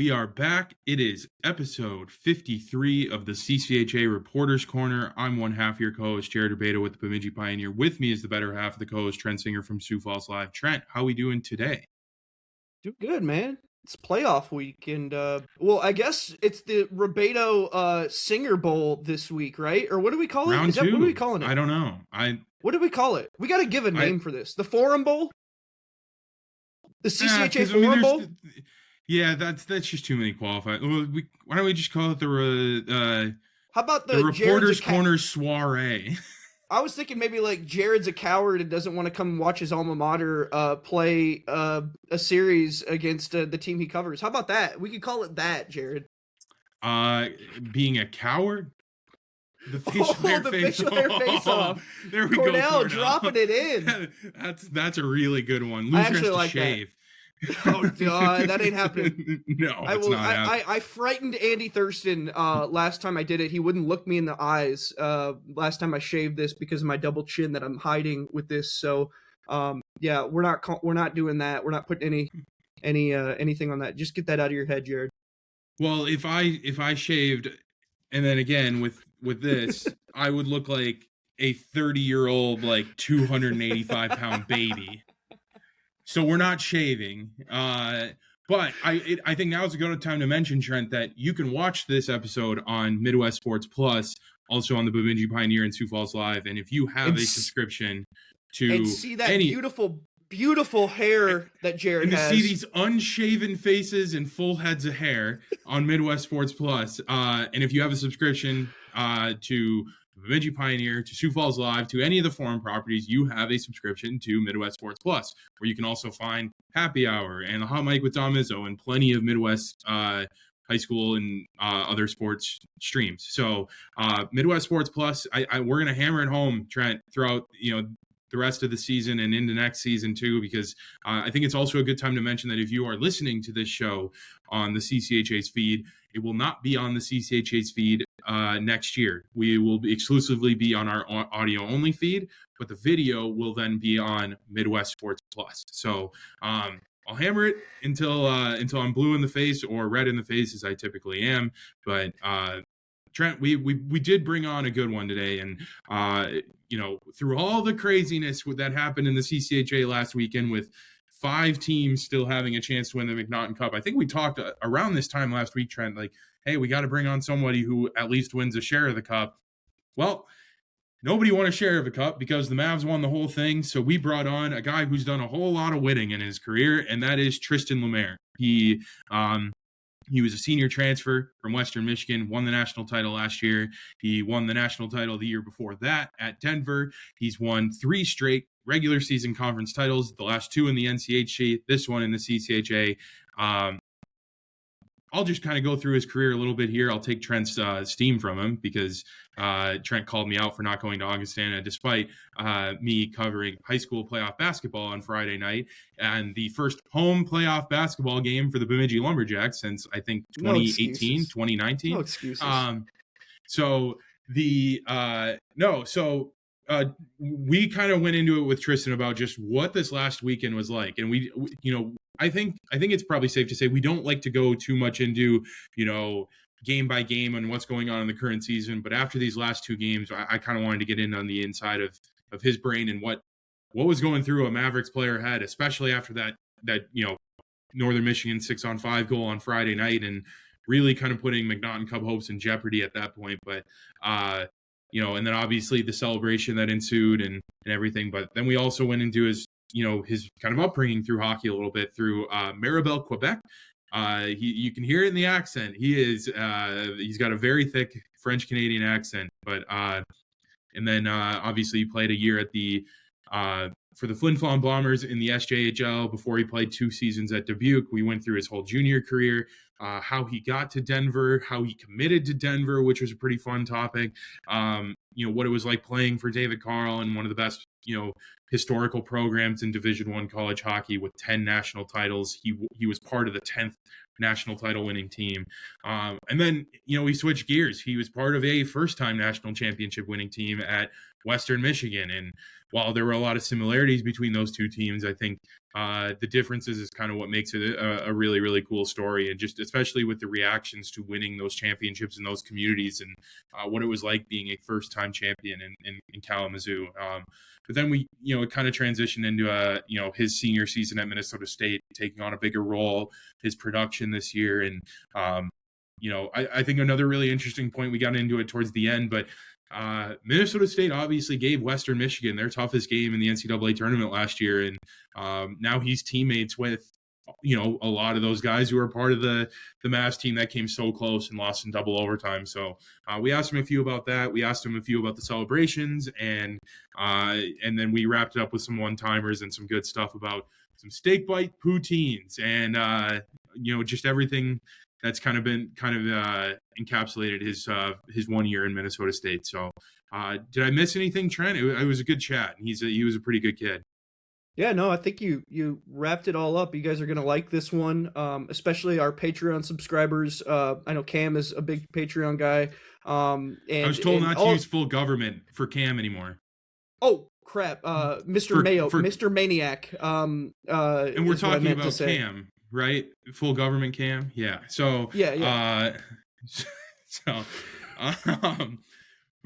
we are back. It is episode 53 of the CCHA Reporters Corner. I'm one half your co-host, Jared Rubado with the Bemidji Pioneer. With me is the better half of the co-host, Trent Singer from Sioux Falls Live. Trent, how we doing today? Do good, man. It's playoff week, and well, I guess it's the Rubado Singer Bowl this week, right? Or what do we call it? Round two. What are we calling it? I don't know. What do we call it? We got to give a name for this. The Forum Bowl? The CCHA Forum Bowl? Yeah, that's just too many qualifiers. Why don't we just call it the how about the Reporters Corner Soiree? I was thinking maybe like Jared's a coward and doesn't want to come watch his alma mater play a series against the team he covers. How about that? We could call it that, Jared. Being a coward? The facial hair face off. There we go. Cornell dropping it in. That's a really good one. I actually like shave. That. Oh God, that ain't happening. No, it's not happening. I frightened Andy Thurston last time I did it. He wouldn't look me in the eyes last time I shaved this because of my double chin that I'm hiding with this. So yeah, we're not doing that. We're not putting anything on that. Just get that out of your head, Jared. Well, if I shaved and then again with this, I would look like a 30-year-old, like 285-pound baby. So we're not shaving, but I think now is a good time to mention, Trent, that you can watch this episode on Midwest Sports Plus, also on the Bemidji Pioneer and Sioux Falls Live, and if you have a subscription to and see that beautiful hair that Jared has, and to see these unshaven faces and full heads of hair on Midwest Sports Plus, and if you have a subscription to Bemidji Pioneer, to Sioux Falls Live, to any of the forum properties, you have a subscription to Midwest Sports Plus, where you can also find Happy Hour and the Hot Mic with Dom Izzo and plenty of Midwest high school and other sports streams. So Midwest Sports Plus, we're going to hammer it home, Trent, throughout the rest of the season and into next season too, because I think it's also a good time to mention that if you are listening to this show on the CCHA's feed, it will not be on the CCHA's feed next year. We will exclusively be on our audio only feed, but the video will then be on Midwest Sports Plus. So I'll hammer it until I'm blue in the face or red in the face, as I typically am. But Trent, we did bring on a good one today, and through all the craziness that happened in the CCHA last weekend with 5 teams still having a chance to win the MacNaughton Cup, I think we talked around this time last week, Trent, like, hey, we got to bring on somebody who at least wins a share of the cup. Well, nobody won a share of the cup because the Mavs won the whole thing. So we brought on a guy who's done a whole lot of winning in his career, and that is Tristan Lemyre. He was a senior transfer from Western Michigan, won the national title last year. He won the national title the year before that at Denver. He's won 3 straight regular season conference titles, the last 2 in the NCHC, this one in the CCHA. I'll just kind of go through his career a little bit here. I'll take Trent's steam from him because Trent called me out for not going to Augustana despite me covering high school playoff basketball on Friday night and the first home playoff basketball game for the Bemidji Lumberjacks since, I think, 2018, 2019. No excuses. We kind of went into it with Tristan about just what this last weekend was like. And we I think it's probably safe to say we don't like to go too much into, game by game and what's going on in the current season. But after these last 2 games, I kind of wanted to get in on the inside of his brain and what was going through a Mavericks player head, especially after that Northern Michigan 6-on-5 goal on Friday night and really kind of putting MacNaughton Cup hopes in jeopardy at that point. But, and then obviously the celebration that ensued and everything. But then we also went into his kind of upbringing through hockey a little bit through Mirabel, Quebec. You can hear it in the accent. He's got a very thick French Canadian accent, but and then obviously he played a year at the for the Flin Flon Bombers in the SJHL before he played 2 seasons at Dubuque. We went through his whole junior career, how he got to Denver, how he committed to Denver, which was a pretty fun topic. What it was like playing for David Carl and one of the best, historical programs in Division I college hockey with 10 national titles. He was part of the 10th national title winning team. And then, he switched gears. He was part of a first-time national championship winning team at Western Michigan. And while there were a lot of similarities between those two teams, I think the differences is kind of what makes it a really, really cool story. And just especially with the reactions to winning those championships in those communities and what it was like being a first-time champion in Kalamazoo. But then it kind of transitioned into his senior season at Minnesota State, taking on a bigger role, his production this year. And, I think another really interesting point, we got into it towards the end, but Minnesota State obviously gave Western Michigan their toughest game in the NCAA tournament last year. And now he's teammates with, a lot of those guys who are part of the Mavs team that came so close and lost in double overtime. So we asked him a few about that. We asked him a few about the celebrations, and then we wrapped it up with some one-timers and some good stuff about some steak bite poutines and, just everything that's kind of encapsulated his 1 year in Minnesota State. So did I miss anything, Trent? It was a good chat. He was a pretty good kid. Yeah, no, I think you wrapped it all up. You guys are going to like this one, especially our Patreon subscribers. I know Cam is a big Patreon guy. And I was told not to use full government for Cam anymore. Oh, crap. Mr. Maniac. And we're talking about Cam, right? Full government Cam? Yeah. So, yeah. But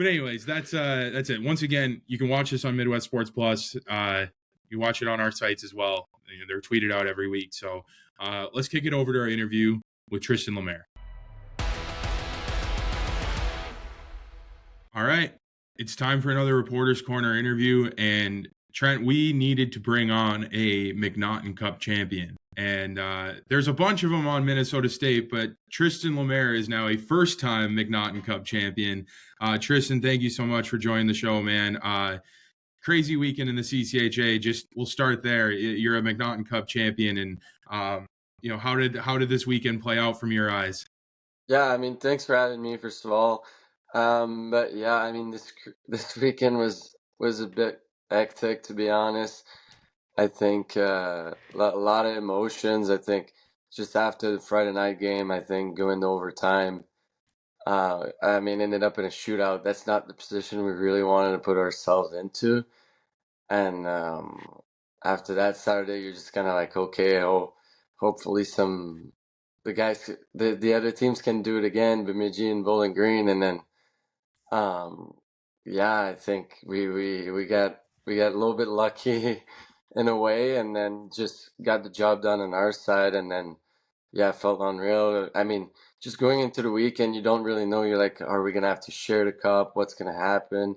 anyways, that's it. Once again, you can watch this on Midwest Sports Plus. You watch it on our sites as well. They're tweeted out every week. So let's kick it over to our interview with Tristan Lemyre. All right. It's time for another Reporter's Corner interview. And Trent, we needed to bring on a MacNaughton Cup champion. And there's a bunch of them on Minnesota State, but Tristan Lemyre is now a first-time MacNaughton Cup champion. Tristan, thank you so much for joining the show, man. Crazy weekend in the CCHA. We'll start there. You're a MacNaughton Cup champion, and how did this weekend play out from your eyes? Yeah, I mean, thanks for having me, first of all. But yeah, I mean, this weekend was a bit hectic, to be honest. I think a lot of emotions. I think just after the Friday night game, I think going to overtime, ended up in a shootout. That's not the position we really wanted to put ourselves into. And after that Saturday, you're just kind of like, okay, hopefully the guys, the other teams can do it again, Bemidji and Bowling Green, and then, I think we got a little bit lucky in a way, and then just got the job done on our side, and then, it felt unreal. I mean, just going into the weekend, you don't really know. You're like, are we gonna have to share the cup? What's gonna happen?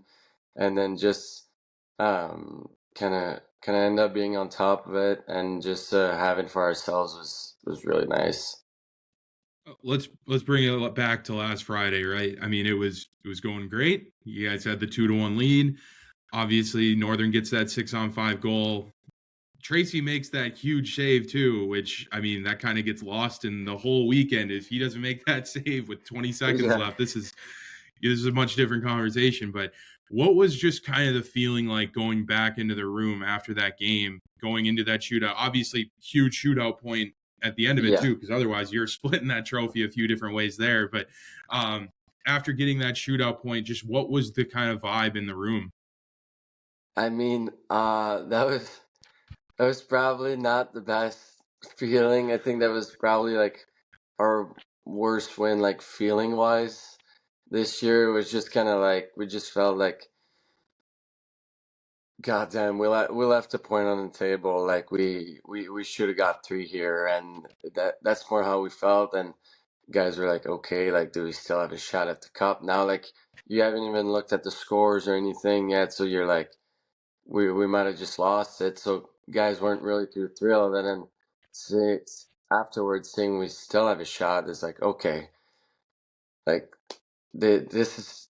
And then just kind of end up being on top of it, and just having for ourselves was really nice. Let's bring it back to last Friday, right? I mean, it was going great. You guys had the 2-1 lead. Obviously, Northern gets that 6-on-5 goal. Tracy makes that huge save too, which, I mean, that kind of gets lost in the whole weekend if he doesn't make that save with 20 seconds left. This is a much different conversation. But what was just kind of the feeling like going back into the room after that game, going into that shootout? Obviously, huge shootout point at the end of it too, because otherwise you're splitting that trophy a few different ways there. But after getting that shootout point, just what was the kind of vibe in the room? I mean, that was probably not the best feeling. I think that was probably like our worst win, like feeling wise. This year was just kind of like, we just felt like, goddamn, we left a point on the table. Like we should have got 3 here, and that's more how we felt. And guys were like, okay, like, do we still have a shot at the cup now? Like, you haven't even looked at the scores or anything yet, so you're like, we might have just lost it. So guys weren't really too thrilled, and then afterwards, seeing we still have a shot is like, okay, like this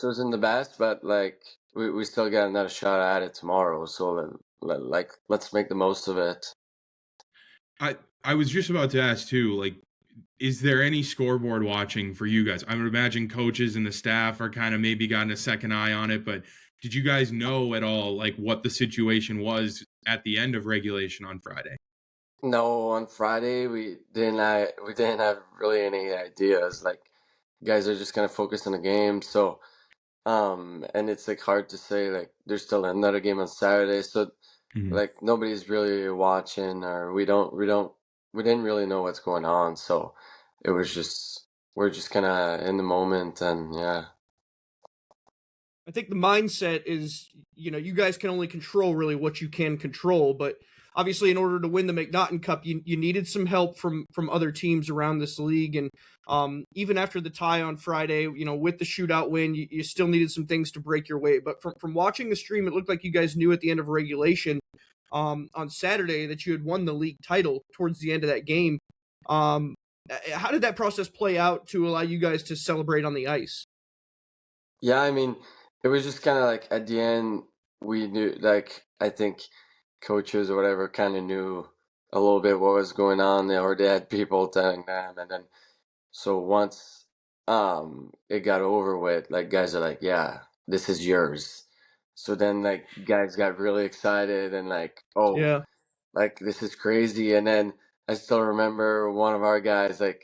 wasn't the best, but like we still got another shot at it tomorrow. So let's make the most of it. I was just about to ask too, like, is there any scoreboard watching for you guys? I would imagine coaches and the staff are kind of maybe gotten a second eye on it, but did you guys know at all, like, what the situation was at the end of regulation on Friday? No, on Friday we didn't have really any ideas. Like guys are just kind of focused on the game. So and it's like hard to say like there's still another game on Saturday. So Mhm. like nobody's really watching or we didn't really know what's going on. So it was just we're just kind of in the moment and yeah. I think the mindset is, you guys can only control really what you can control, but obviously in order to win the MacNaughton Cup, you needed some help from other teams around this league. And even after the tie on Friday, with the shootout win, you still needed some things to break your way. But from watching the stream, it looked like you guys knew at the end of regulation on Saturday that you had won the league title towards the end of that game. How did that process play out to allow you guys to celebrate on the ice? Yeah, I mean, it was just kind of like at the end, we knew, like, I think coaches or whatever kind of knew a little bit what was going on, or they had people telling them. And then, so once it got over with, like, guys are like, yeah, this is yours. So then, like, guys got really excited and, like, oh, Yeah. like, this is crazy. And then I still remember one of our guys, like,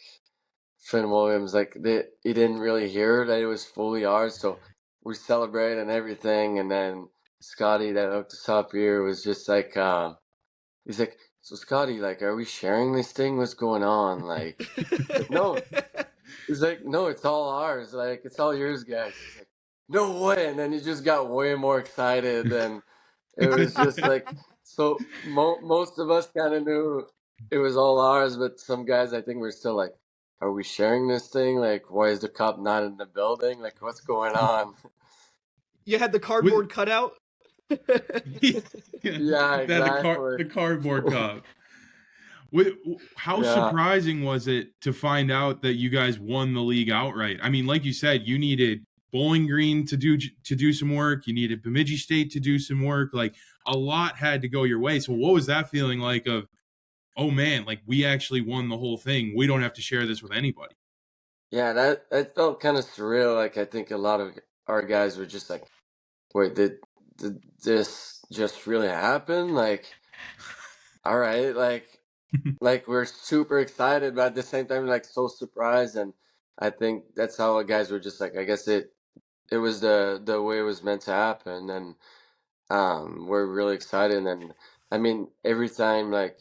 Finn Williams, like he didn't really hear that it was fully ours, so we celebrated and everything. And then Scotty that hooked us up here was just like, he's like, so Scotty, like, are we sharing this thing? What's going on? Like no, he's like, no, it's all ours. Like, it's all yours, guys. He's like, no way. And then he just got way more excited, and it was just like, so most of us kind of knew it was all ours, but some guys I think were still like, are we sharing this thing? Like, why is the cup not in the building? Like, what's going on? You had the cardboard cutout. Yeah, exactly. The cardboard cup. How Yeah. surprising was it to find out that you guys won the league outright? I mean, like you said, you needed Bowling Green to do some work. You needed Bemidji State to do some work. Like, a lot had to go your way. So what was that feeling like of, oh man, like we actually won the whole thing. We don't have to share this with anybody. Yeah, that felt kind of surreal. Like, I think a lot of our guys were just like, wait, did this just really happen? Like, all right, like we're super excited, but at the same time, like so surprised. And I think that's how our guys were just like, I guess it was the way it was meant to happen. And we're really excited. And I mean, every time like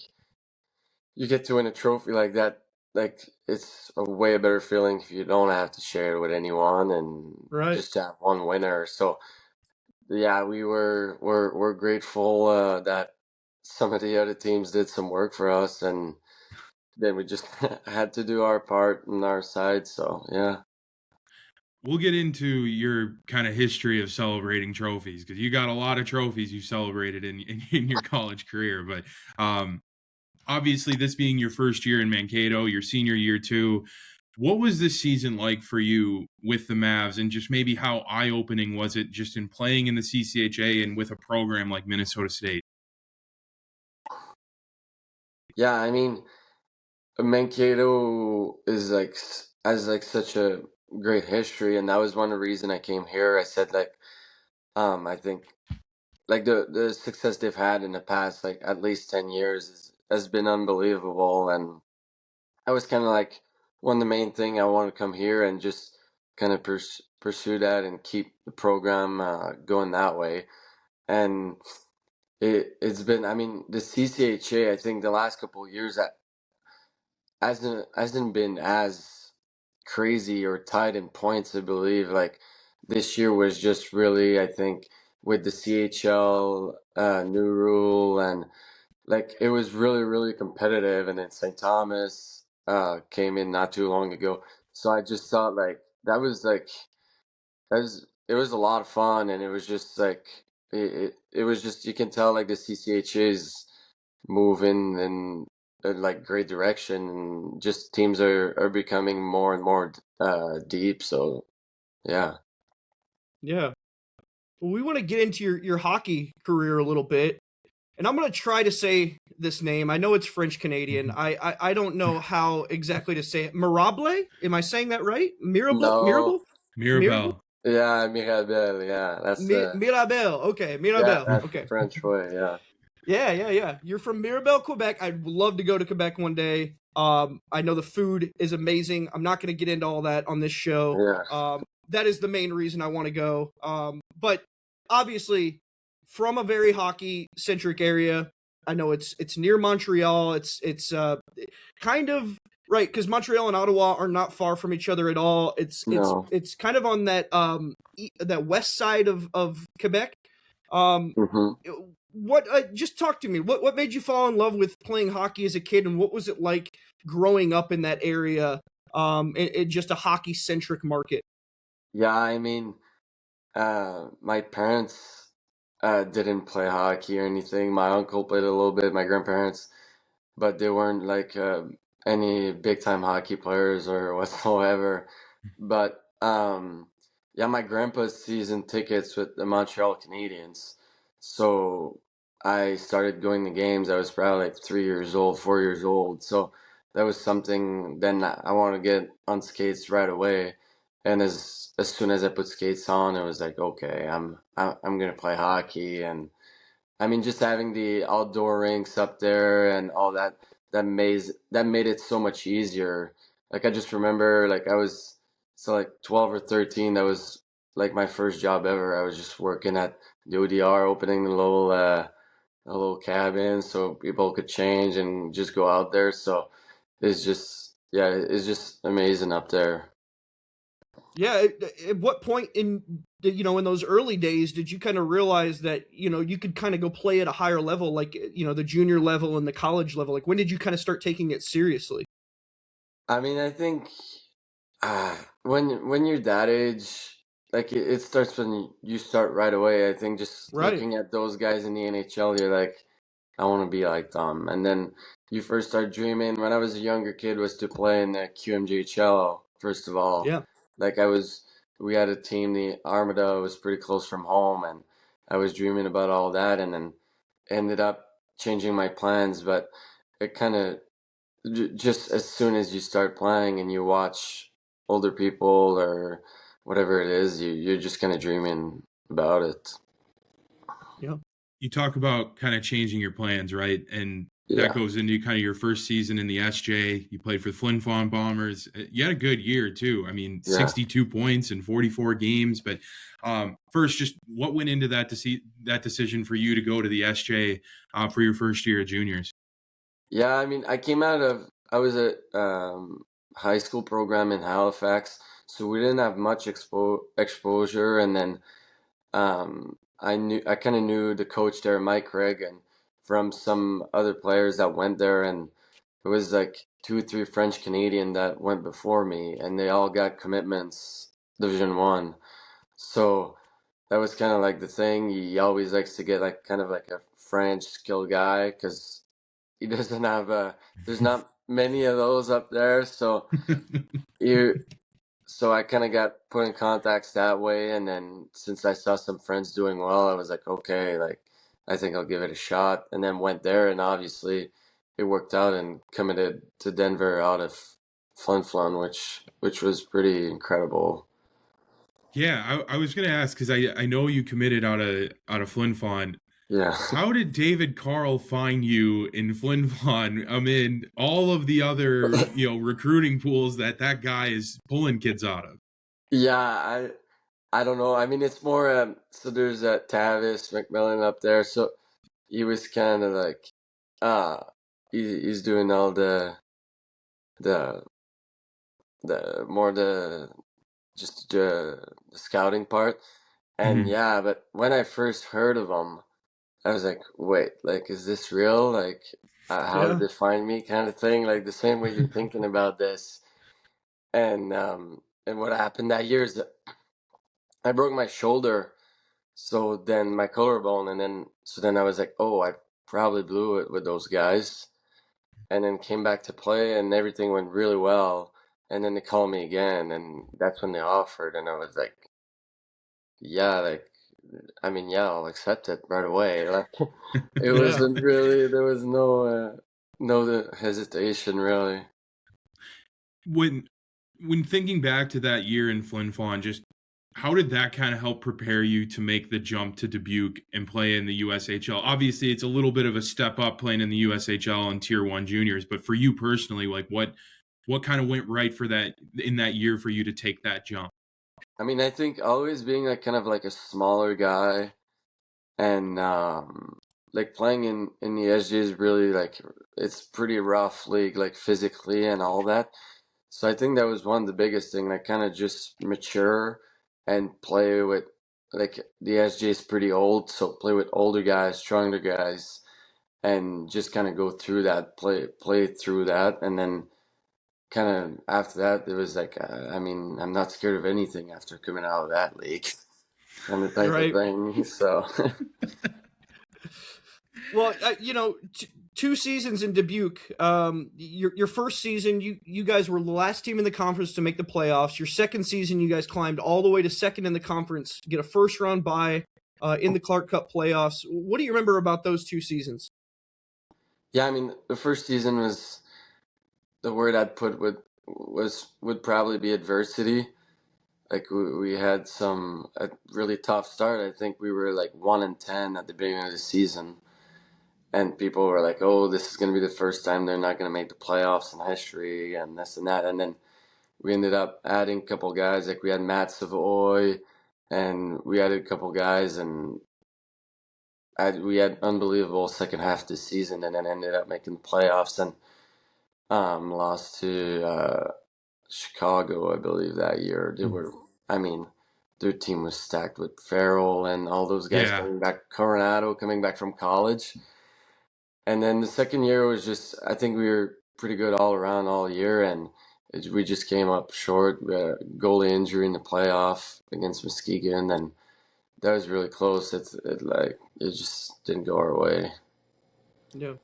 you get to win a trophy like that, like it's a way better feeling if you don't have to share it with anyone and Right. just to have one winner. So yeah, we're grateful that some of the other teams did some work for us, and then we just had to do our part on our side. So yeah. We'll get into your kind of history of celebrating trophies because you got a lot of trophies you celebrated in your college career. But obviously, this being your first year in Mankato, your senior year too, what was this season like for you with the Mavs, and just maybe how eye-opening was it just in playing in the CCHA and with a program like Minnesota State? Yeah, I mean, Mankato is like has like such a great history, and that was one of the reason I came here. I said like, I think like the success they've had in the past like at least 10 years has been unbelievable, and I was kind of like one of the main thing I want to come here and just kind of pursue that and keep the program going that way. And it's been, I mean, the CCHA, I think the last couple of years that hasn't been as crazy or tied in points, I believe. Like this year was just really, I think, with the CHL new rule, and like it was really really competitive. And then St. Thomas came in not too long ago, so I just thought like it was a lot of fun, and it was just like it was just, you can tell like the CCHA is moving in a like great direction, and just teams are becoming more and more deep. So yeah. Yeah. Well, we want to get into your hockey career a little bit. And I'm going to try to say this name. I know it's French Canadian. I don't know how exactly to say it. Mirabel? Am I saying that right? Mirabel? No. Mirabel? Mirabel. Yeah, Mirabel. Yeah, that's Mirabel. Okay, yeah, Mirabel. that's Okay. French way. Yeah. Yeah. You're from Mirabel, Quebec. I'd love to go to Quebec one day. I know the food is amazing. I'm not going to get into all that on this show. Yeah. That is the main reason I want to go. But obviously, from a very hockey centric area, I know it's near Montreal. It's kind of right because Montreal and Ottawa are not far from each other at all. No. It's kind of on that that west side of Quebec. Hmm. What just talk to me. What made you fall in love with playing hockey as a kid, and what was it like growing up in that area? In just a hockey centric market. Yeah, I mean, my parents didn't play hockey or anything. My uncle played a little bit, my grandparents, but they weren't like any big time hockey players or whatsoever. But yeah, my grandpa's season tickets with the Montreal Canadiens. So I started going to games. I was probably like 3 years old, 4 years old. So that was something. Then I want to get on skates right away. And as soon as I put skates on, it was like, okay, I'm gonna play hockey. And I mean, just having the outdoor rinks up there and all that, that made it so much easier. Like I just remember, like I was so like 12 or 13. That was like my first job ever. I was just working at the ODR, opening a little cabin so people could change and just go out there. So it's just yeah, it's just amazing up there. Yeah. At what point in in those early days did you kind of realize that you could kind of go play at a higher level, like the junior level and the college level? Like when did you kind of start taking it seriously? I mean, I think when you're that age, like it starts when you start right away. I think just Right. looking at those guys in the NHL, you're like, I want to be like them. And then you first start dreaming. When I was a younger kid, was to play in the QMJHL first of all. Yeah. Like we had a team, the Armada was pretty close from home, and I was dreaming about all that, and then ended up changing my plans. But it kind of just as soon as you start playing and you watch older people or whatever it is, you're just kind of dreaming about it. Yeah. You talk about kind of changing your plans, right? And that Yeah, goes into kind of your first season in the SJ. You played for the Flin Flon Bombers. You had a good year too. I mean, yeah. 62 points in 44 games. But first, just what went into that that decision for you to go to the SJ for your first year of juniors? Yeah, I mean, I was at high school program in Halifax, so we didn't have much exposure. And then I kind of knew the coach there, Mike Reagan, from some other players that went there, and it was like two or three French Canadian that went before me, and they all got commitments Division One. So that was kind of like the thing. He always likes to get like kind of like a French skill guy because he doesn't have there's not many of those up there. You so I kind of got put in contacts that way, and then since I saw some friends doing well, I was like, okay, like I think I'll give it a shot, and then went there, and obviously it worked out, and committed to Denver out of Flin Flon, which was pretty incredible. Yeah, I was going to ask because I know you committed out of Flin Flon. Yeah. How did David Carl find you in Flin Flon amid all of the other recruiting pools that guy is pulling kids out of? Yeah, I don't know. I mean, it's more so there's Tavis McMillan up there, so he was kind of like uh he's doing all the the more the just the scouting part. And Mhm. yeah, but when I first heard of him, I was like, wait, like, is this real? Like, how did Yeah. they find me? Kind of thing. Like the same way you're thinking about this. And what happened that year is that I broke my shoulder, so then my collarbone, and then I was like, oh, I probably blew it with those guys, and then came back to play, and everything went really well. And then they called me again, and that's when they offered, and I was like, yeah, like, I mean, yeah, I'll accept it right away. Like, it Yeah. wasn't really, there was no hesitation really. when when thinking back to that year in Flin Flon, just how did that kind of help prepare you to make the jump to Dubuque and play in the USHL? Obviously, it's a little bit of a step up playing in the USHL and Tier 1 juniors, but for you personally, like what kind of went right for that in that year for you to take that jump? I mean, I think always being like kind of like a smaller guy and like playing in the SG is really like it's pretty rough league, like physically and all that. So I think that was one of the biggest thing, like kind of just mature and play with like the SG is pretty old, so play with older guys, stronger guys, and just kind of go through that, play through that, and then kind of after that it was like I mean I'm not scared of anything after coming out of that league and the type of Right. thing. So Well, two seasons in Dubuque. Your first season, you guys were the last team in the conference to make the playoffs. Your second season, you guys climbed all the way to second in the conference, get a first round bye in the Clark Cup playoffs. What do you remember about those two seasons? yeah, I mean the first season was the word I'd put would probably be adversity. Like we had a really tough start. I think we were like 1-10 at the beginning of the season, and people were like, "Oh, this is going to be the first time they're not going to make the playoffs in history," and this and that. And then we ended up adding a couple guys. Like we had Matt Savoy, and we added a couple guys, and we had unbelievable second half of the season, and then ended up making the playoffs and lost to Chicago, I believe, that year. They were, I mean, their team was stacked with Farrell and all those guys Yeah. coming back, Coronado coming back from college. And then the second year was just, I think we were pretty good all around all year, and we just came up short. Goalie injury in the playoff against Muskegon, and that was really close. It just didn't go our way. Yeah.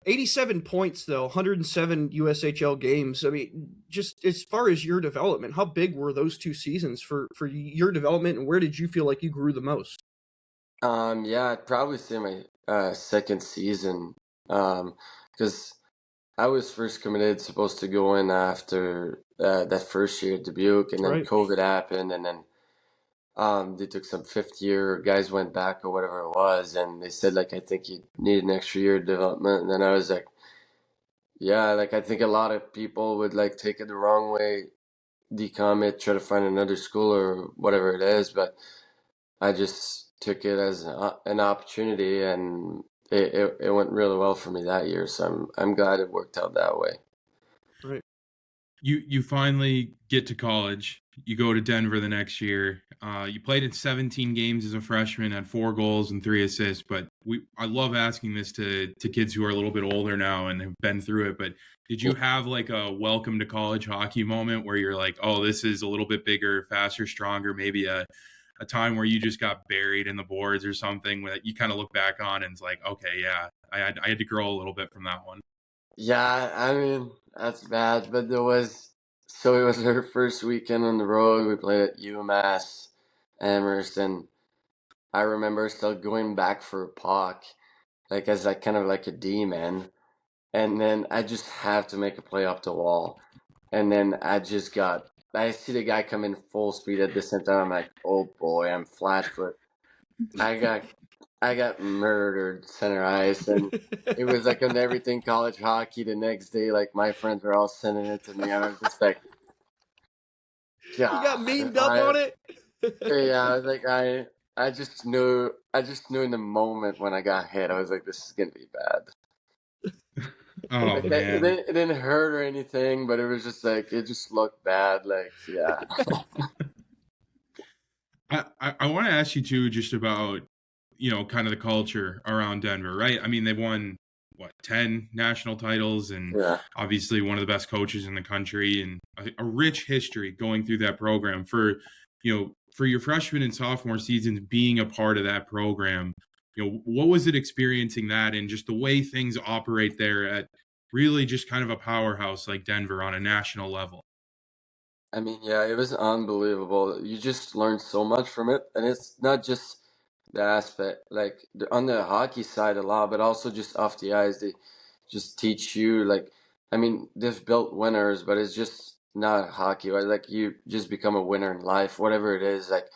87 points, though, 107 USHL games. I mean, just as far as your development, how big were those two seasons for your development, and where did you feel like you grew the most? Yeah, I'd probably say my second season, because I was first committed, supposed to go in after that first year at Dubuque, and then Right. COVID happened, and then they took some fifth year guys went back or whatever it was, and they said like I think you need an extra year of development, and then I was like, yeah, like I think a lot of people would like take it the wrong way, decommit, try to find another school or whatever it is, but I just took it as an opportunity, and it went really well for me that year. So I'm glad it worked out that way. Right. You finally get to college. You go to Denver the next year. You played in 17 games as a freshman, had 4 goals and 3 assists. But I love asking this to kids who are a little bit older now and have been through it. But did you have like a welcome to college hockey moment where you're like, oh, this is a little bit bigger, faster, stronger, maybe a time where you just got buried in the boards or something that you kind of look back on and it's like, okay, yeah, I had to grow a little bit from that one. Yeah, I mean that's bad, but it was our first weekend on the road. We played at UMass Amherst, and I remember still going back for a puck, like as like kind of like a D man, and then I just have to make a play up the wall, and then I see the guy come in full speed at the same time. I'm like, oh boy, I'm flat foot. I got I got murdered center ice, and it was like on everything college hockey the next day. Like my friends were all sending it to me. I was just like, You got God, memed up on it? yeah, I was like, I just knew in the moment when I got hit, I was like, this is gonna be bad. Oh Like man. it didn't hurt or anything, but it was just like it just looked bad. Like, yeah. I want to ask you too, just about kind of the culture around Denver, right? I mean, they've won what 10 national titles, and Yeah. obviously one of the best coaches in the country, and a rich history going through that program. For your freshman and sophomore seasons, being a part of that program, what was it experiencing that and just the way things operate there at really just kind of a powerhouse like Denver on a national level? I mean, yeah, it was unbelievable. You just learned so much from it, and it's not just the aspect like on the hockey side a lot, but also just off the ice. They just teach you like, I mean, they've built winners, but it's just not hockey, but like you just become a winner in life, whatever it is. Like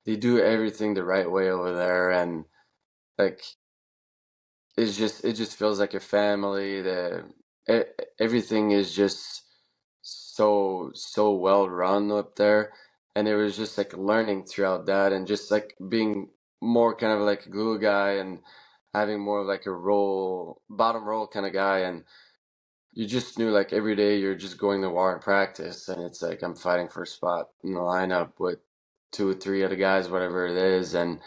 they do everything the right way over there, and like it just feels like a family. Everything is just so well run up there, and it was just like learning throughout that, and just like being more kind of like a glue guy and having more of like a role, bottom role kind of guy, and you just knew like every day you're just going to war and practice, and it's like I'm fighting for a spot in the lineup with two or three other guys, whatever it is, and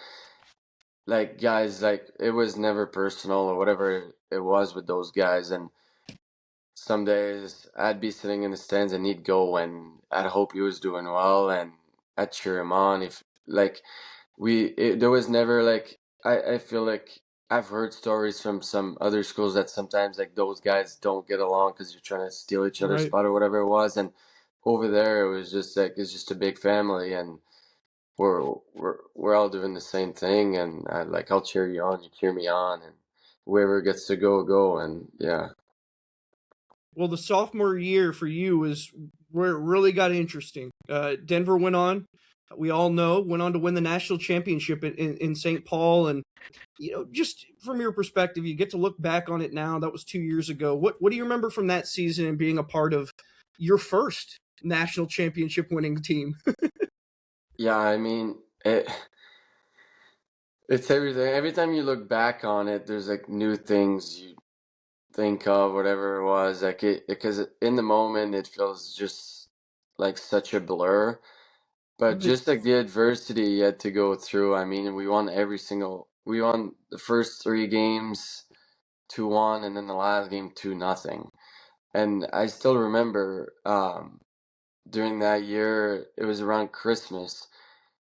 like guys, like it was never personal or whatever it was with those guys. And some days I'd be sitting in the stands and he'd go, and I'd hope he was doing well, and I'd cheer him on. If like there was never like I feel like I've heard stories from some other schools that sometimes like those guys don't get along because you're trying to steal each other's Right. spot or whatever it was. And over there it was just like it's just a big family, and we're all doing the same thing, and I'll cheer you on, you cheer me on, and whoever gets to go, and yeah. Well, the sophomore year for you is where it really got interesting. Denver went on, we all know, went on to win the national championship in St. Paul. And, just from your perspective, you get to look back on it now. That was 2 years ago. What do you remember from that season and being a part of your first national championship winning team? Yeah, I mean, it's everything. Every time you look back on it, there's like new things you think of, whatever it was. Like because in the moment it feels just like such a blur. But Right. just like the adversity you had to go through, I mean, we won the first three games 2-1, and then the last game 2-0. And I still remember during that year, it was around Christmas.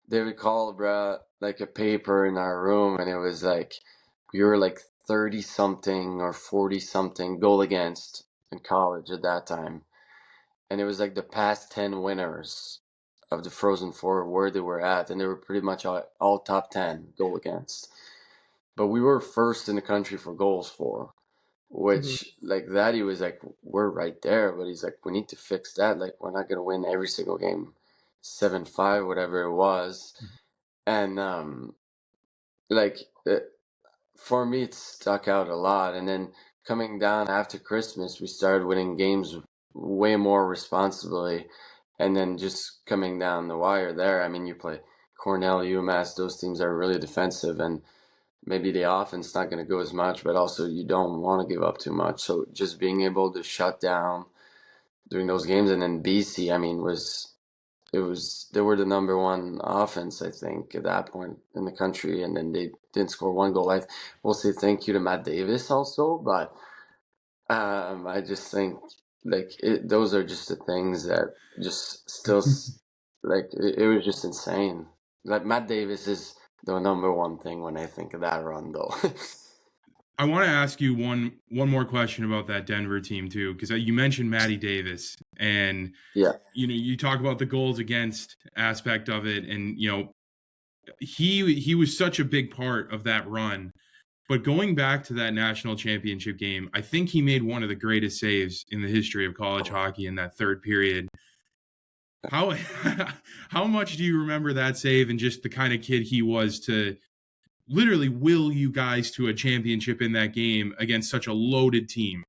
They would call brought like a paper in our room, and it was like we were like 30 something or 40 something goal against in college at that time, and it was like the past 10 winners of the Frozen Four where they were at, and they were pretty much all top 10 goal against. But we were first in the country for goals for, Mhm. which like that he was like we're right there, but he's like we need to fix that. Like we're not gonna win every single game, 7-5 whatever it was. And like for me it stuck out a lot. And then coming down after Christmas we started winning games way more responsibly, and then just coming down the wire there, I mean, you play Cornell, UMass, those teams are really defensive, and maybe the offense not going to go as much, but also you don't want to give up too much. So just being able to shut down during those games. And then BC, I mean, they were the number one offense, I think, at that point in the country, and then they didn't score one goal. I will say thank you to Matt Davis also, but I just think like those are just the things that just still like it was just insane. Like Matt Davis is the number one thing when I think of that run, though. I want to ask you one more question about that Denver team too, because you mentioned Matty Davis, and Yeah. you talk about the goals against aspect of it, and he was such a big part of that run. But going back to that national championship game, I think he made one of the greatest saves in the history of college hockey in that third period. How how much do you remember that save, and just the kind of kid he was to literally will you guys to a championship in that game against such a loaded team?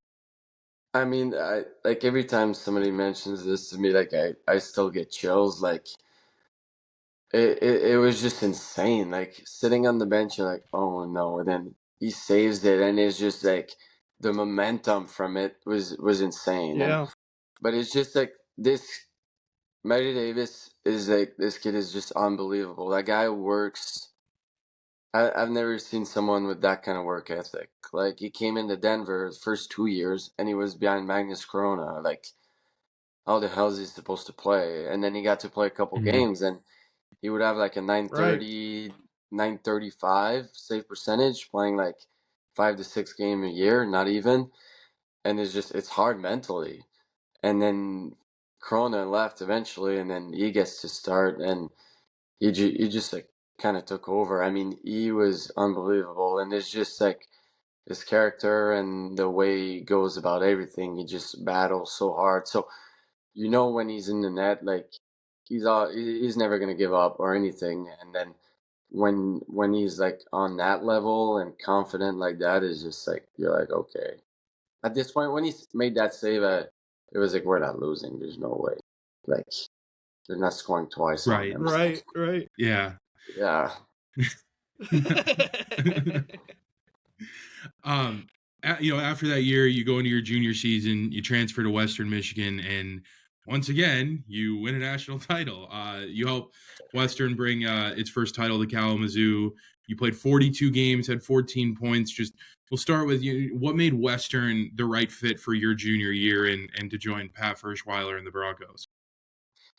I mean, I like every time somebody mentions this to me, like I still get chills. Like it was just insane. Like sitting on the bench, you're like, oh no, and then he saves it, and it's just like the momentum from it was insane. And Yeah. but it's just like this Matty Davis is like this kid is just unbelievable. That guy works. I've never seen someone with that kind of work ethic. Like he came into Denver the first 2 years, and he was behind Magnus Corona. Like how the hell is he supposed to play? And then he got to play a couple Mhm. games, and he would have like a Right. 930, 935 save percentage, playing like 5 to 6 games a year, not even. And it's hard mentally. And then Corona left eventually, and then he gets to start, and he just like kind of took over. I mean, he was unbelievable, and it's just like his character and the way he goes about everything. He just battles so hard. So you know when he's in the net, like he's never gonna give up or anything. And then when he's like on that level and confident like that, is just like you're like, okay. At this point, when he made that save, it was like we're not losing. There's no way. Like they're not scoring twice on Right. them. Right. Yeah. Yeah. After that year, you go into your junior season, you transfer to Western Michigan, and once again, you win a national title. You help Western bring its first title to Kalamazoo. You played 42 games, had 14 points. We'll start with you. What made Western the right fit for your junior year and to join Pat Ferschweiler and the Broncos?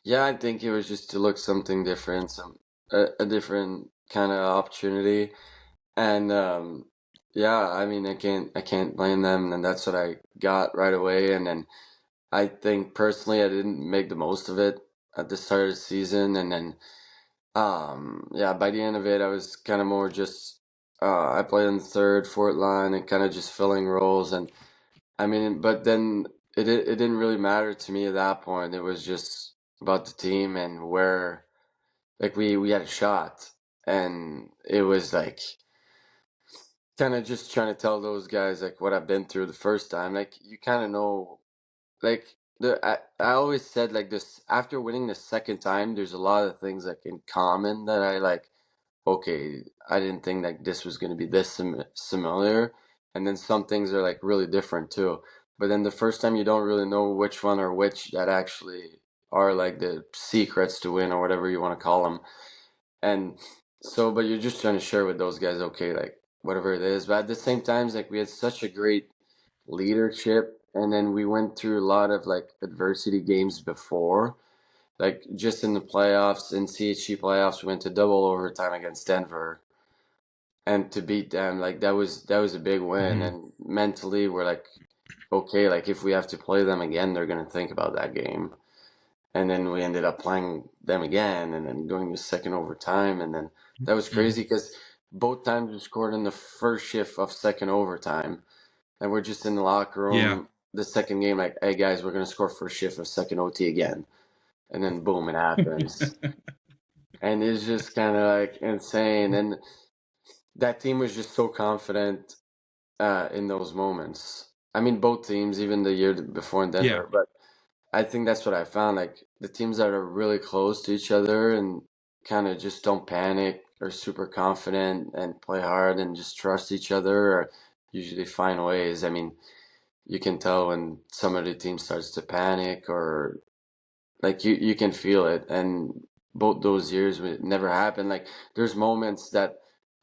Yeah, I think it was just to look something different, a different kind of opportunity. And yeah, I mean, I can't blame them, and that's what I got right away. And then I think personally, I didn't make the most of it at the start of the season, and then yeah, by the end of it, I was kind of more just I played in the third, fourth line, and kind of just filling roles. And I mean, but then it didn't really matter to me at that point. It was just about the team and where like we had a shot, and it was like kind of just trying to tell those guys like what I've been through the first time. Like you kind of know, like I always said like this after winning the second time, there's a lot of things like in common that I like. Okay, I didn't think like this was going to be this similar, and then some things are like really different too. But then the first time you don't really know which one or which that actually are like the secrets to win or whatever you want to call them. And so, but you're just trying to share with those guys, okay, like whatever it is. But at the same time, like we had such a great leadership, and then we went through a lot of like adversity games before, like just in the playoffs, in CHC playoffs, we went to double overtime against Denver, and to beat them, like that was a big win. Mm-hmm. And mentally, we're like, okay, like if we have to play them again, they're gonna think about that game. And then we ended up playing them again, and then going to second overtime, and then that was crazy because both times we scored in the first shift of second overtime, and we're just in the locker Yeah. room. The second game, like, hey guys, we're gonna score first shift of second OT again, and then boom, it happens. And it's just kind of like insane. And that team was just so confident in those moments. I mean, both teams, even the year before in Denver. Yeah. But I think that's what I found. Like the teams that are really close to each other and kind of just don't panic, are super confident and play hard and just trust each other, or usually find ways. I mean, you can tell when some of the team starts to panic, or like you can feel it. And both those years it never happened. Like there's moments that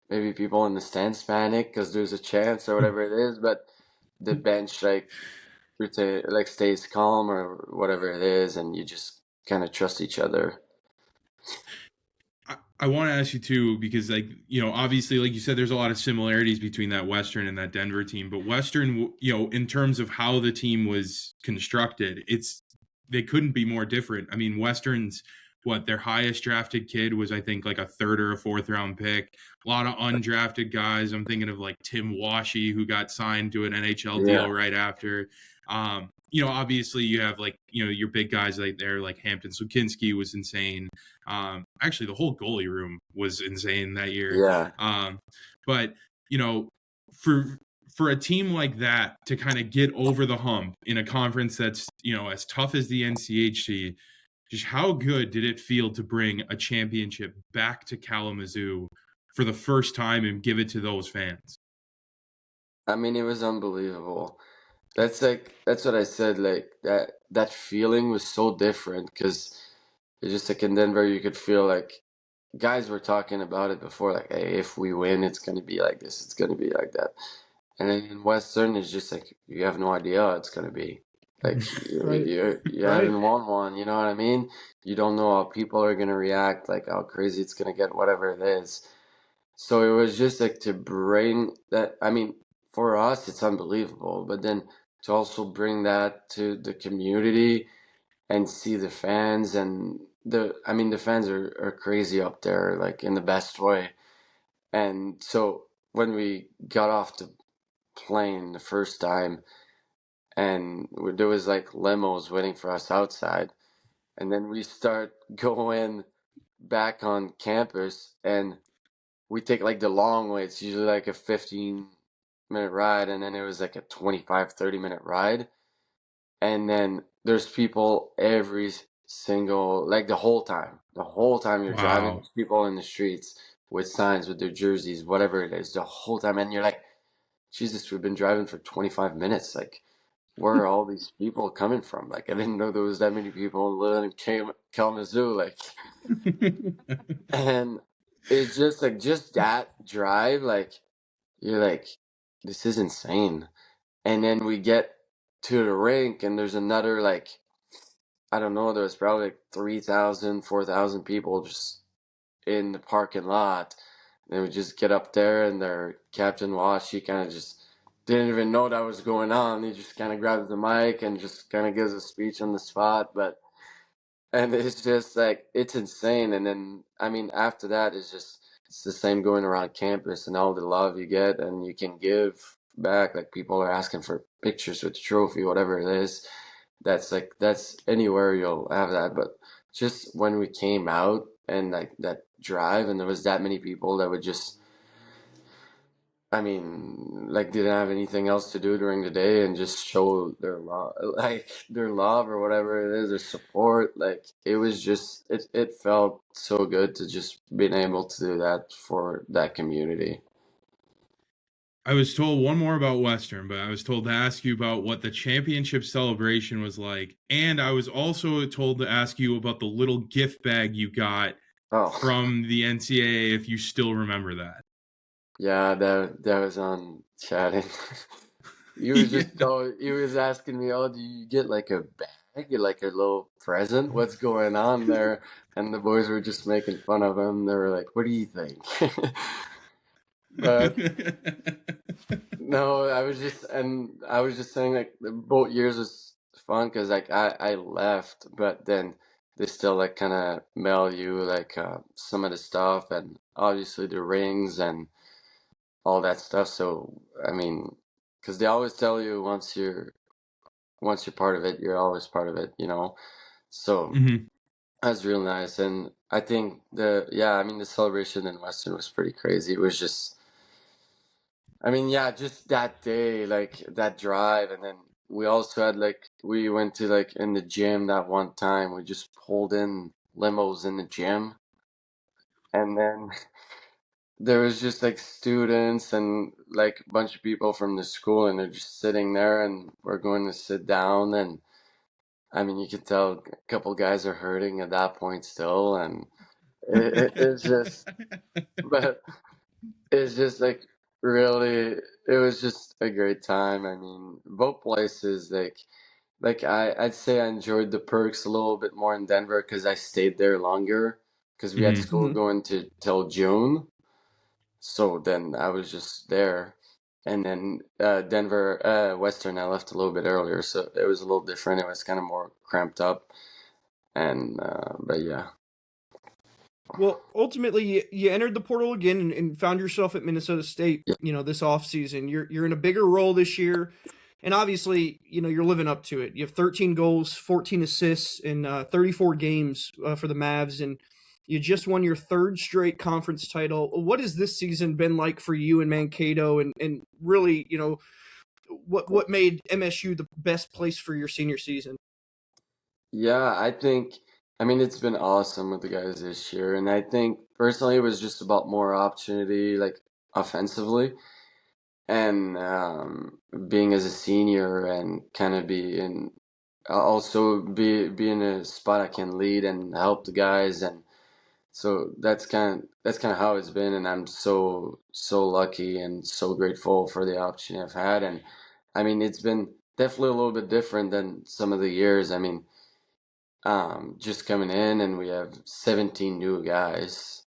maybe people in the stands panic because there's a chance or whatever it is, but the bench like like stays calm or whatever it is, and you just kind of trust each other. I want to ask you too, because obviously, like you said, there's a lot of similarities between that Western and that Denver team. But Western, in terms of how the team was constructed, they couldn't be more different. I mean, Western's their highest drafted kid was, I think, like a third or a fourth round pick. A lot of undrafted guys. I'm thinking of like Tim Washy, who got signed to an NHL deal right after. Obviously you have your big guys like there, like Hampton Sukinski was insane. Actually, the whole goalie room was insane that year. Yeah. But for a team like that to kind of get over the hump in a conference that's as tough as the NCHC, just how good did it feel to bring a championship back to Kalamazoo for the first time and give it to those fans? I mean, it was unbelievable. That's what I said. Like that feeling was so different because it's just like in Denver, you could feel like guys were talking about it before, like, hey, if we win, it's gonna be like this, it's gonna be like that. And then in Western, it's just like you have no idea how it's gonna be. Like Right. you haven't won one, you know what I mean? You don't know how people are gonna react, like how crazy it's gonna get, whatever it is. So it was just like to bring that. I mean, for us, it's unbelievable, but then to also bring that to the community and see the fans, and I mean, the fans are crazy up there, like in the best way. And so when we got off the plane the first time, and there was like limos waiting for us outside. And then we start going back on campus, and we take like the long way. It's usually like a 15-minute ride, and then it was like a 25-30 minute ride. And then there's people every single, like the whole time. The whole time you're driving, Wow. there's people in the streets with signs with their jerseys, whatever it is, the whole time. And you're like, Jesus, we've been driving for 25 minutes. Like, where are all these people coming from? Like, I didn't know there was that many people living in Kalamazoo. Like, and it's just like, just that drive, like, you're like, this is insane. And then we get to the rink, and there's another, like, I don't know, there was probably like 3,000, 4,000 people just in the parking lot. And we just get up there, and their Captain Wash, he kind of just didn't even know that was going on. He just kind of grabs the mic and just kind of gives a speech on the spot. And it's just like, it's insane. And then, I mean, after that, it's the same going around campus and all the love you get and you can give back. Like, people are asking for pictures with the trophy, whatever it is. That's anywhere you'll have that. But just when we came out and like that drive, and there was that many people that would just, I mean, like, didn't have anything else to do during the day and just show their love, like their love or whatever it is, their support. Like, it was just, it felt so good to just being able to do that for that community. I was told one more about Western, but I was told to ask you about what the championship celebration was like. And I was also told to ask you about the little gift bag you got Oh, from the NCAA, if you still remember that. yeah, that was on chatting. He was just he was asking me, oh, do you get like a bag, like a little present? What's going on there? And the boys were just making fun of him. They were like, what do you think? But no, I was just saying, like, the both years was fun because like I left, but then they still like kind of mail you like some of the stuff and obviously the rings and all that stuff. So I mean, because they always tell you once you're part of it, you're always part of it, you know. So Mhm. that's real nice, and I think I mean, the celebration in Western was pretty crazy. It was just, I mean, yeah, just that day, like that drive, and then we also had like we went to like in the gym that one time. We just pulled in limos in the gym, and then there was just like students and like a bunch of people from the school, and they're just sitting there, and we're going to sit down, and I mean, you could tell a couple guys are hurting at that point still, and it's just, but it's just like really, it was just a great time. I mean, both places, like I'd say I enjoyed the perks a little bit more in Denver because I stayed there longer because we had Mhm. school going to till June, so then I was just there. And then Denver, Western, I left a little bit earlier, so it was a little different. It was kind of more cramped up, and but yeah. Well, ultimately, you entered the portal again and found yourself at Minnesota State. You know, this offseason. You're in a bigger role this year, and obviously, you know, you're living up to it. You have 13 goals, 14 assists in 34 games for the Mavs, and you just won your third straight conference title. What has this season been like for you and Mankato, and really, you know, what made MSU the best place for your senior season? Yeah, I mean, it's been awesome with the guys this year. And I think personally, it was just about more opportunity, like offensively. And being as a senior and kind of also be in a spot I can lead and help the guys. And so that's kind of how it's been. And I'm so lucky and so grateful for the opportunity I've had. And I mean, it's been definitely a little bit different than some of the years. I mean, just coming in and we have 17 new guys,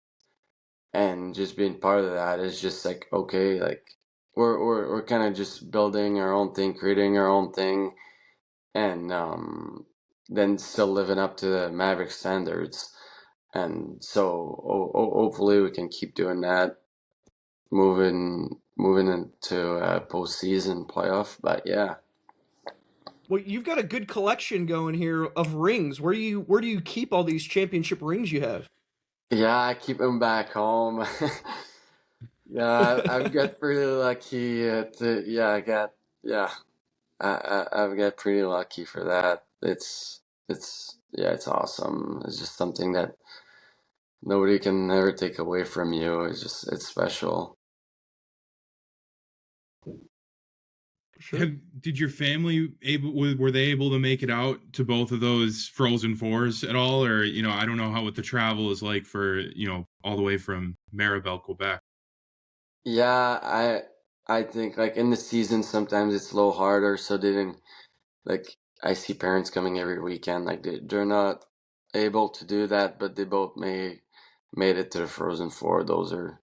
and just being part of that is just like, okay, like we're kind of just building our own thing, creating our own thing, and then still living up to the Maverick standards. And so hopefully we can keep doing that, moving into postseason playoff. But yeah. Well, you've got a good collection going here of rings. Where do you keep all these championship rings you have? Yeah, I keep them back home. Yeah, I've got pretty lucky. Yeah, yeah, I've got pretty lucky for that. Yeah, it's awesome. It's just something that nobody can ever take away from you. It's special. Sure. Did your family were they able to make it out to both of those Frozen Fours at all, or I don't know what the travel is like for all the way from Mirabel, Quebec. Yeah, I think like in the season sometimes it's a little harder. So they didn't like I see parents coming every weekend. Like they're not able to do that, but they both made it to the Frozen Four. Those are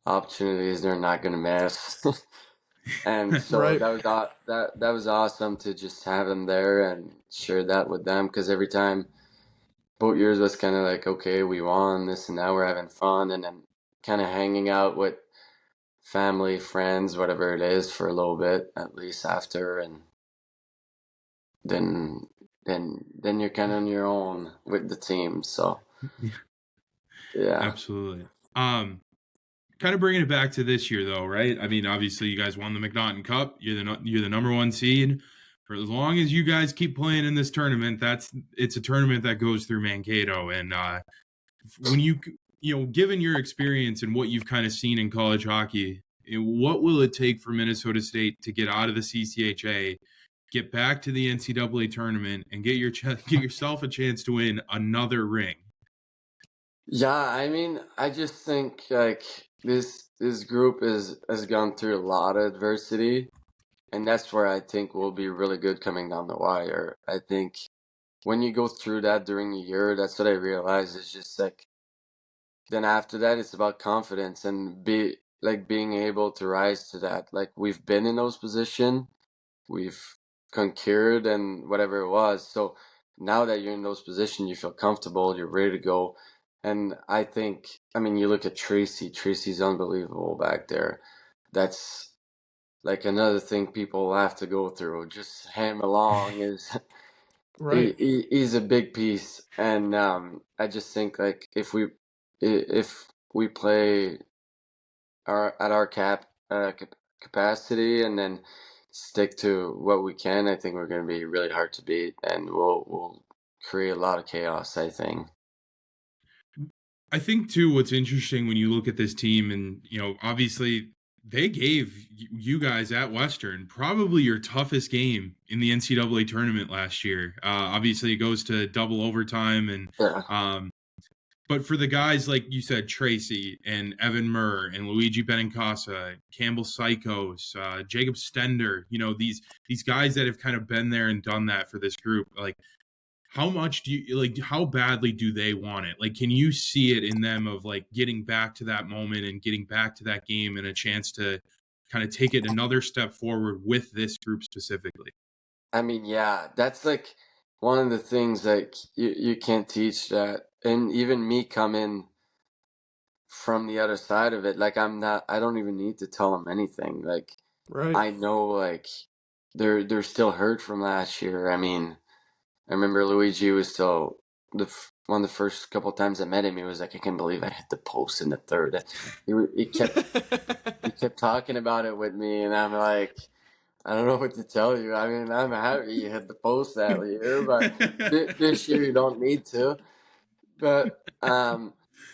opportunities they're not gonna miss. And so Right. that was that was awesome to just have them there and share that with them because every time both years was kind of like, okay, we won this and now we're having fun, and then kind of hanging out with family, friends, whatever it is, for a little bit at least after, and then then you're kind of on your own with the team. So yeah, Absolutely. Kind of bringing it back to this year, though, right? I mean, obviously, you guys won the MacNaughton Cup. You're the number one seed. For as long as you guys keep playing in this tournament, it's a tournament that goes through Mankato. And when given your experience and what you've kind of seen in college hockey, what will it take for Minnesota State to get out of the CCHA, get back to the NCAA tournament, and get yourself a chance to win another ring? yeah. I mean, I just think like this group has gone through a lot of adversity, and that's where I think we'll be really good coming down the wire. I think when you go through that during the year, that's what I realized is just like then after that it's about confidence and being able to rise to that. Like we've been in those positions, we've conquered and whatever it was. So now that you're in those positions, you feel comfortable, you're ready to go. And I think, I mean, you look at Tracy. Tracy's unbelievable back there. That's like another thing people have to go through. Just him along is Right. he's a big piece, and I just think like if we play our capacity and then stick to what we can, I think we're going to be really hard to beat, and we'll create a lot of chaos, I think. I think too, what's interesting when you look at this team, and obviously they gave you guys at Western probably your toughest game in the NCAA tournament last year. Obviously, it goes to double overtime, and Yeah. but for the guys like you said, Tracy and Evan Murr and Luigi Benincasa, Campbell Psychos, Jacob Stender, these guys that have kind of been there and done that for this group, like. How much do you like? How badly do they want it? Like, can you see it in them of like getting back to that moment and getting back to that game and a chance to kind of take it another step forward with this group specifically? I mean, yeah, that's like one of the things like you can't teach that, and even me coming from the other side of it, like I don't even need to tell them anything. Like Right. I know like they're still hurt from last year. I mean, I remember Luigi was still one of the first couple of times I met him. He was like, "I can't believe I hit the post in the third." He kept talking about it with me, and I'm like, I don't know what to tell you. I mean, I'm happy you hit the post that year, but this year you don't need to. But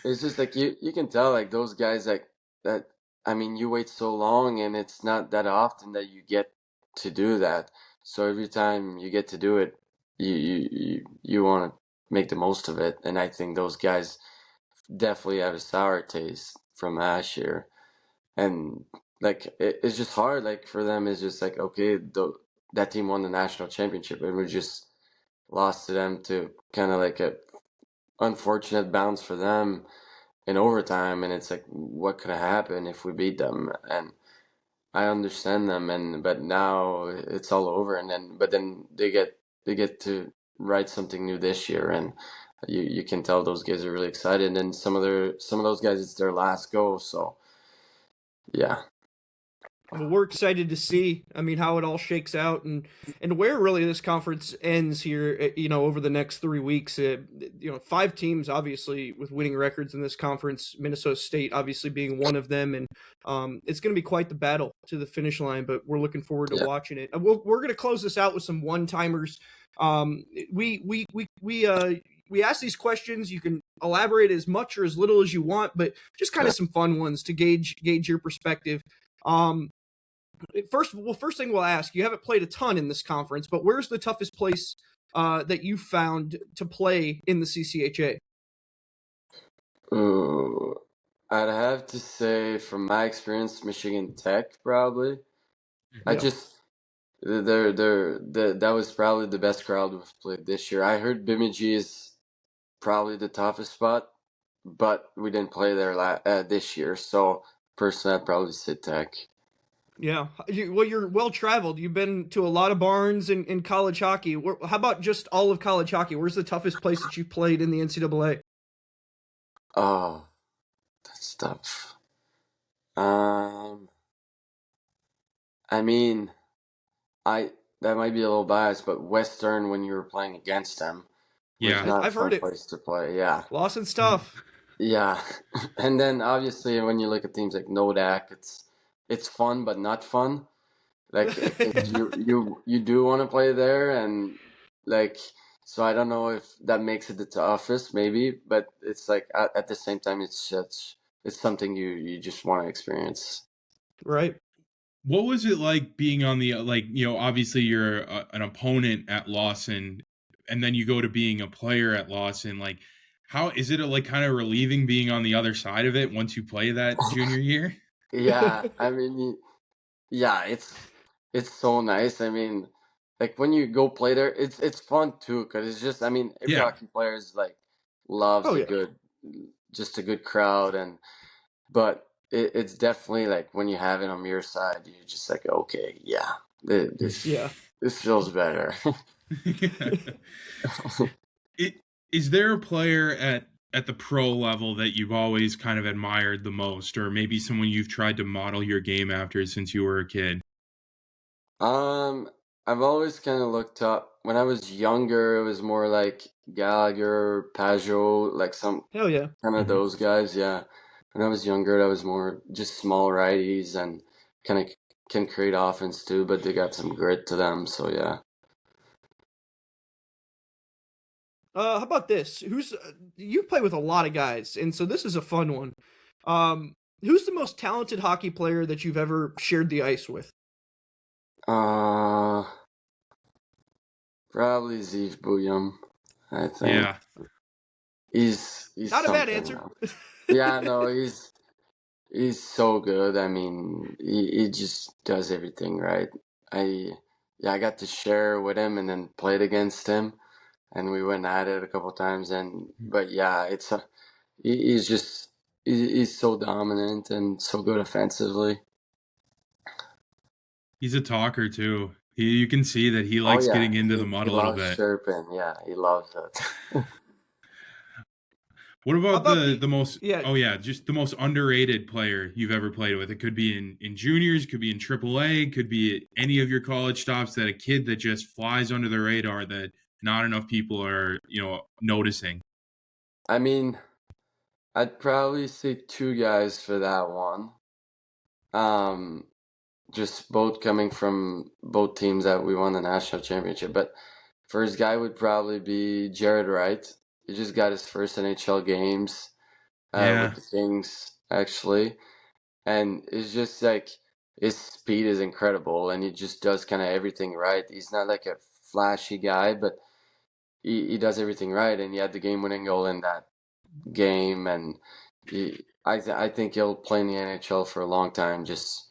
it's just like you can tell like those guys like that. I mean, you wait so long, and it's not that often that you get to do that. So every time you get to do it, you want to make the most of it. And I think those guys definitely have a sour taste from last year, and like it's just hard. Like for them, it's just like okay, that team won the national championship, and we just lost to them to kind of like a unfortunate bounce for them in overtime, and it's like what could have happened if we beat them. And I understand them, and but now it's all over, and then they get to write something new this year, and you can tell those guys are really excited, and some of those guys it's their last go. So yeah. Well, we're excited to see, I mean, how it all shakes out and where really this conference ends here, over the next 3 weeks. 5 teams, obviously, with winning records in this conference, Minnesota State obviously being one of them. And it's going to be quite the battle to the finish line, but we're looking forward to watching it. And we're going to close this out with some one-timers. We ask these questions. You can elaborate as much or as little as you want, but just kind of some fun ones to gauge your perspective. First thing we'll ask, you haven't played a ton in this conference, but where's the toughest place that you found to play in the CCHA? Ooh, I'd have to say, from my experience, Michigan Tech probably. I just that was probably the best crowd we've played this year. I heard Bemidji is probably the toughest spot, but we didn't play there this year. So personally, I'd probably say Tech. Yeah. You're well-traveled. You've been to a lot of barns in college hockey. How about just all of college hockey? Where's the toughest place that you've played in the NCAA? Oh, that's tough. I mean, that might be a little biased, but Western, when you were playing against them, was not I've a fun heard it. place to play. Yeah. Lawson's tough. Yeah. And then obviously when you look at teams like Nodak, it's fun but not fun. Like you do want to play there, and like, so I don't know if that makes it the toughest, maybe, but it's like at the same time it's something you just want to experience. Right. What was it like being on the, obviously you're an opponent at Lawson, and then you go to being a player at Lawson? Like, how is it like kind of relieving being on the other side of it once you play that junior year? Yeah, I mean, yeah, it's so nice. I mean, like when you go play there, it's fun too, because it's just, I mean, every hockey player is like loves just a good crowd, but it's definitely like when you have it on your side, you're just like, okay, this feels better. Is there a player at the pro level that you've always kind of admired the most, or maybe someone you've tried to model your game after since you were a kid? I've always kind of looked up. When I was younger, it was more like Gallagher, Pajot, like some kind of those guys. Yeah. When I was younger, that was more just small righties and kind of can create offense too, but they got some grit to them. So yeah. How about this? You play with a lot of guys, and so this is a fun one. Who's the most talented hockey player that you've ever shared the ice with? Probably Zeev Bouillon, I think. Yeah. He's not a bad answer. Yeah, no, he's so good. I mean, he just does everything right. I got to share with him and then played against him, and we went at it a couple times. But yeah, he's so dominant and so good offensively. He's a talker too. You can see that he likes getting into the mud a little bit. Chirping. Yeah, he loves it. What about the most? Yeah. Oh yeah, just the most underrated player you've ever played with. It could be in juniors, could be in AAA, could be at any of your college stops. That a kid that just flies under the radar that not enough people are noticing. I mean, I'd probably say 2 guys for that one. Just both coming from both teams that we won the national championship. But first guy would probably be Jared Wright. He just got his first NHL games with the Kings, actually. And it's just like his speed is incredible, and he just does kind of everything right. He's not like a flashy guy, but he does everything right. And he had the game-winning goal in that game. And I think he'll play in the NHL for a long time just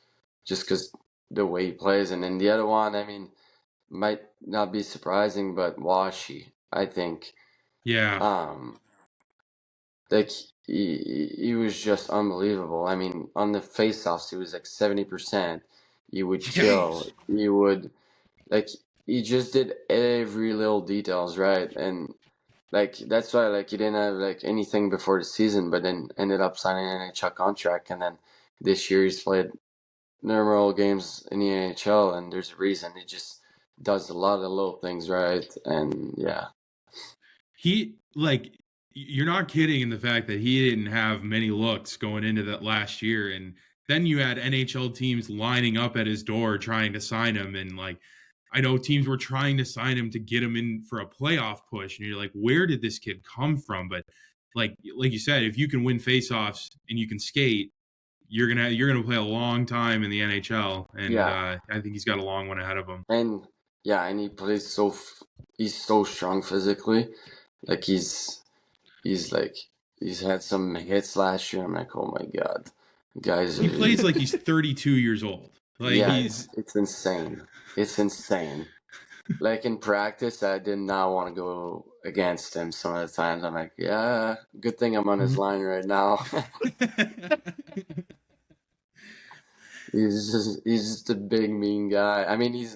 because the way he plays. And then the other one, I mean, might not be surprising, but Washi, I think. Yeah. Like he was just unbelievable. I mean, on the faceoffs, he was like 70%. He would kill. He would, like, he just did every little details right, and like that's why like he didn't have like anything before the season, but then ended up signing an NHL contract, and then this year he's played innumerable games in the NHL, and there's a reason. He just does a lot of little things right, and yeah. You're not kidding in the fact that he didn't have many looks going into that last year, and then you had NHL teams lining up at his door trying to sign him, and like I know teams were trying to sign him to get him in for a playoff push, and you're like, where did this kid come from? But like you said, if you can win faceoffs and you can skate, you're gonna play a long time in the NHL, and I think he's got a long one ahead of him. And yeah, and he plays he's so strong physically, like he's had some hits last year. I'm like, oh my god, guys. He plays like he's 32 years old. Like it's insane. It's insane. Like in practice, I did not want to go against him. Some of the times, I'm like, yeah, good thing I'm on his line right now. He's just a big mean guy. I mean,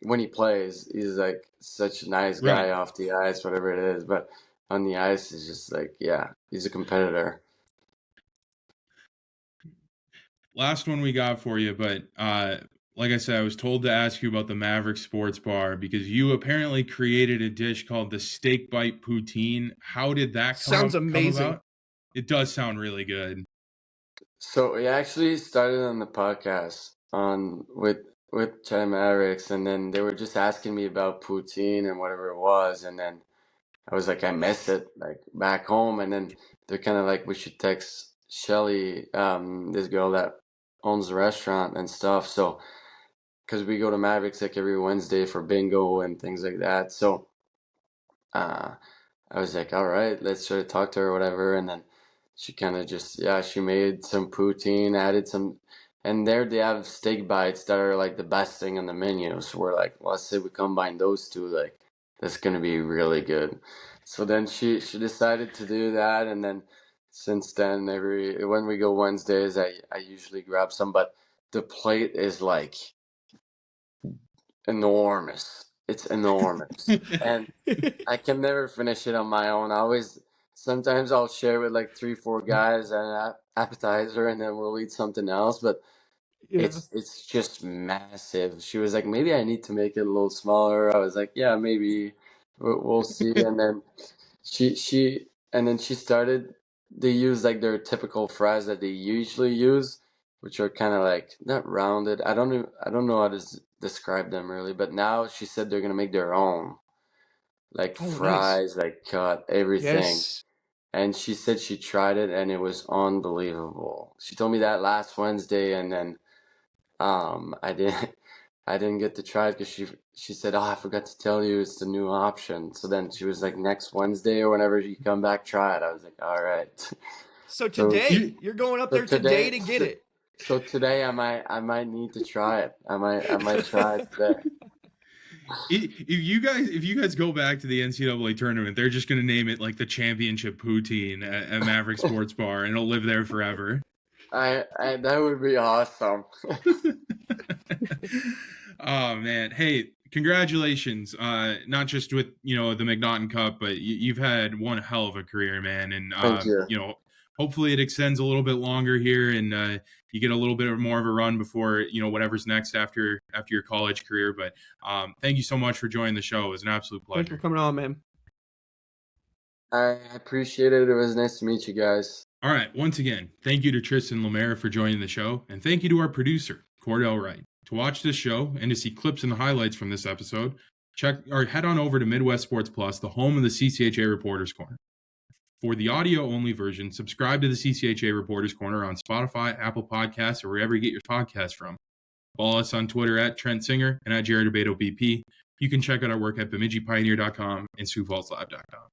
when he plays, he's like such a nice guy off the ice, whatever it is. But on the ice, he's just like, yeah, he's a competitor. Last one we got for you, but like I said, I was told to ask you about the Mavericks Sports Bar because you apparently created a dish called the steak bite poutine. How did that Sounds amazing. Come about? It does sound really good. So we actually started on the podcast with China Mavericks, and then they were just asking me about poutine and whatever it was, and then I was like, I miss it, like back home, and then they're kind of like, we should text Shelly, this girl that owns the restaurant and stuff, so because we go to Mavericks like every Wednesday for bingo and things like that, so I was like, all right, let's try to talk to her or whatever, and then she kind of just, she made some poutine, added some, and there they have steak bites that are like the best thing on the menu. So we're like, well, let's say we combine those two, like that's gonna be really good. So then she decided to do that, and then since then, when we go Wednesdays, I usually grab some, but the plate is like enormous. It's enormous, and I can never finish it on my own. Sometimes I'll share with like 3-4 guys an appetizer, and then we'll eat something else. But it's just massive. She was like, maybe I need to make it a little smaller. I was like, yeah, maybe we'll see. And then she started. They use like their typical fries that they usually use, which are kind of like not rounded. I don't know how to describe them really. But now she said they're gonna make their own, like fries, nice. Like cut everything. Yes. And she said she tried it and it was unbelievable. She told me that last Wednesday, and then I didn't get to try it because she said, oh, I forgot to tell you it's the new option. So then she was like, next Wednesday or whenever you come back, try it. I was like, all right. So today you're going up there today to get it. So today I might need to try it. I might try it today. If you guys go back to the NCAA tournament, they're just going to name it like the championship poutine at Maverick Sports Bar, and it'll live there forever. That would be awesome. Oh man, hey, congratulations! Not just with the MacNaughton Cup, but you've had one hell of a career, man, and Thank you. Hopefully it extends a little bit longer here, and you get a little bit more of a run before whatever's next after your college career. But thank you so much for joining the show. It was an absolute pleasure. Thanks for coming on, man. I appreciate it. It was nice to meet you guys. All right. Once again, thank you to Tristan and Lemyre for joining the show, and thank you to our producer, Cordell Wright. To watch this show and to see clips and highlights from this episode, head on over to Midwest Sports Plus, the home of the CCHA Reporters Corner. For the audio-only version, subscribe to the CCHA Reporters Corner on Spotify, Apple Podcasts, or wherever you get your podcasts from. Follow us on Twitter at Trent Singer and at Jared Rubado BP. You can check out our work at BemidjiPioneer.com and SiouxFallsLive.com.